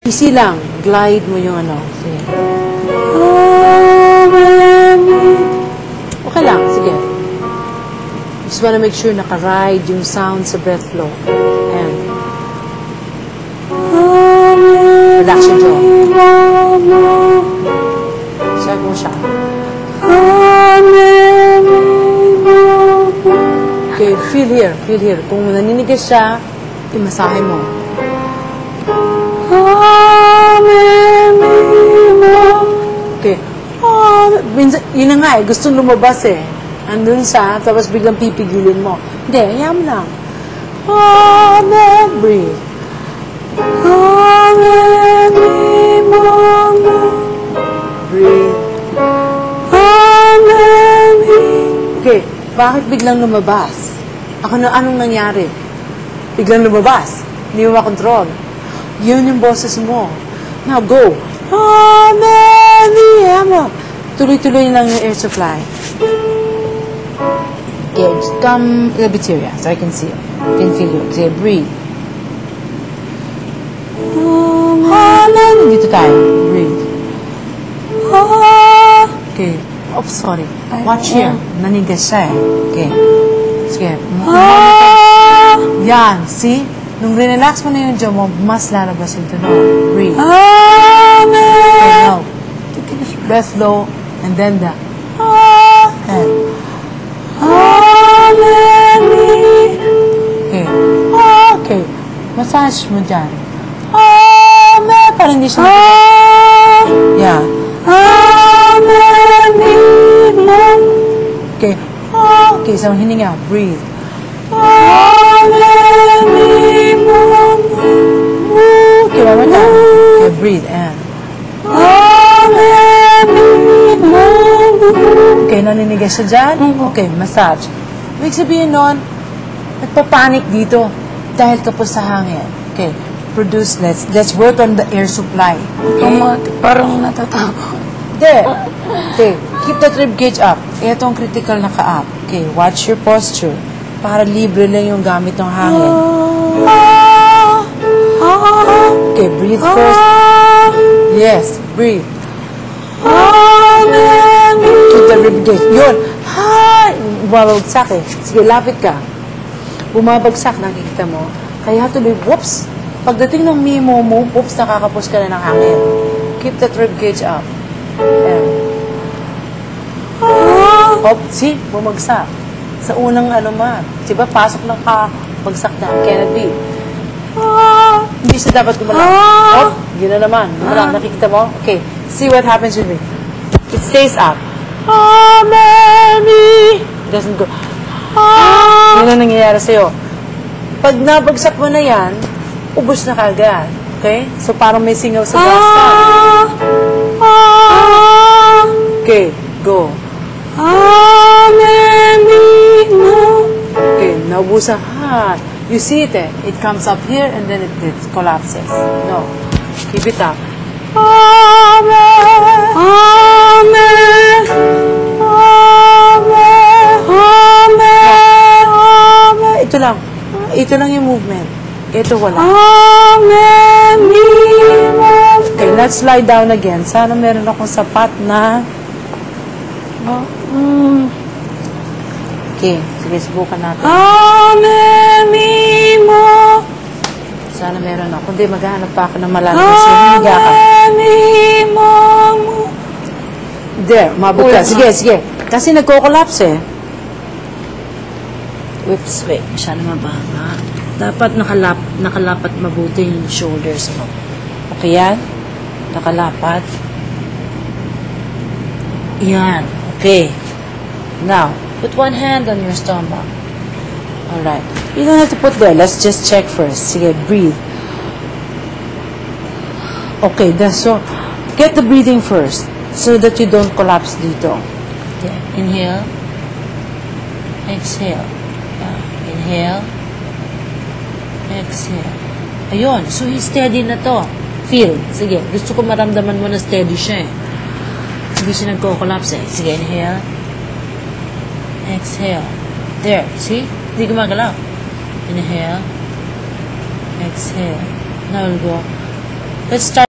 Easy lang. Glide mo yung ano. Sige. Okay lang. Sige. Just wanna make sure naka-ride yung sound sa breath flow. And relax your jaw. Check mo siya. Okay, feel here. Feel here. Kung naninigas siya, imasahe mo. Okay. Minsan, yun na nga eh. Gustong lumabas eh. Andun siya, tapos biglang pipigilin mo. Hindi, hayaan mo lang. Breathe. Breathe. Okay, bakit biglang lumabas? Anong nangyari? Biglang lumabas. Hindi mo makontrol. Yun yung boses mo. Now, go. Tuloy-tuloy lang yung air supply. Okay, just come a bit here, so I can see you. Can feel you. Okay, breathe. Dito tayo. Breathe. Okay. Oops, sorry. Watch here. Nanigas siya eh. Okay. Sige. Yan. See? Nung relax mo na yung jaw mo, mas lalabas yung tunog. Breathe. Okay, now. Breath low, and then the and okay. Okay. Massage mo dyan. Parang hindi siya yeah. Okay. Okay, so hininga. Breathe. Okay, one more time. Okay, breathe and okay, naninigas siya dyan. Okay, massage. Ibig sabihin nun, nagpapanik dito dahil kapos sa hangin. Okay, produce, let's work on the air supply. Okay? Parang natatakot. Okay, keep that rib cage up. Ito ang critical na ka-up. Okay, watch your posture. Para libre lang yung gamit ng hangin. Okay, breathe first. Yes, breathe. Keep the rib cage. Yun. Bumabagsak eh. Sige, lapit ka. Bumabagsak, nakikita mo. Kaya to be, whoops. Pagdating ng mimo mo, whoops, nakakapos ka na ng hangin. Keep that rib cage up. And, see, bumagsak. Sa unang ano man. Diba, pasok ng bagsak na. Cannot be. Hindi siya dapat gumalaw. Yun na naman. Gumalaw. Nakikita mo? Okay. See what happens with me. It stays up. It doesn't go. Yun ang nangyayari sa'yo. Pag nabagsak mo na yan, ubos na kagad. Okay? So, parang may singaw sa gas ka. Okay. Go. Okay. Naubusan. You see it eh. It comes up here and then it collapses. No. Keep it up. Ito lang. Ito lang yung movement. Ito wala. Okay, let's lie down again. Sana meron akong sapat na okay, sige, subukan natin. Sana meron ako. Hindi, maghahanap pa ako ng malalim. Kasi hiniga ka. There, umabot ka. Sige, sige. Kasi nagko-collapse eh. Oops, wait. Masyado mababa. Dapat nakalapat mabuti yung shoulders mo. Okay yan? Nakalapat. Yan. Okay. Now, put one hand on your stomach. Alright. You don't have to put there. Let's just check first. Sige, breathe. Okay, so, get the breathing first so that you don't collapse dito. Okay. Inhale. Exhale. Inhale. Exhale. Ayun. So, steady na to. Feel. Sige. Gusto ko maramdaman mo na steady siya eh. Hindi siya nagko-collapse eh. Sige, inhale. Exhale. There. See? Hindi gumagalaw. Inhale. Exhale. Now we'll go. Let's start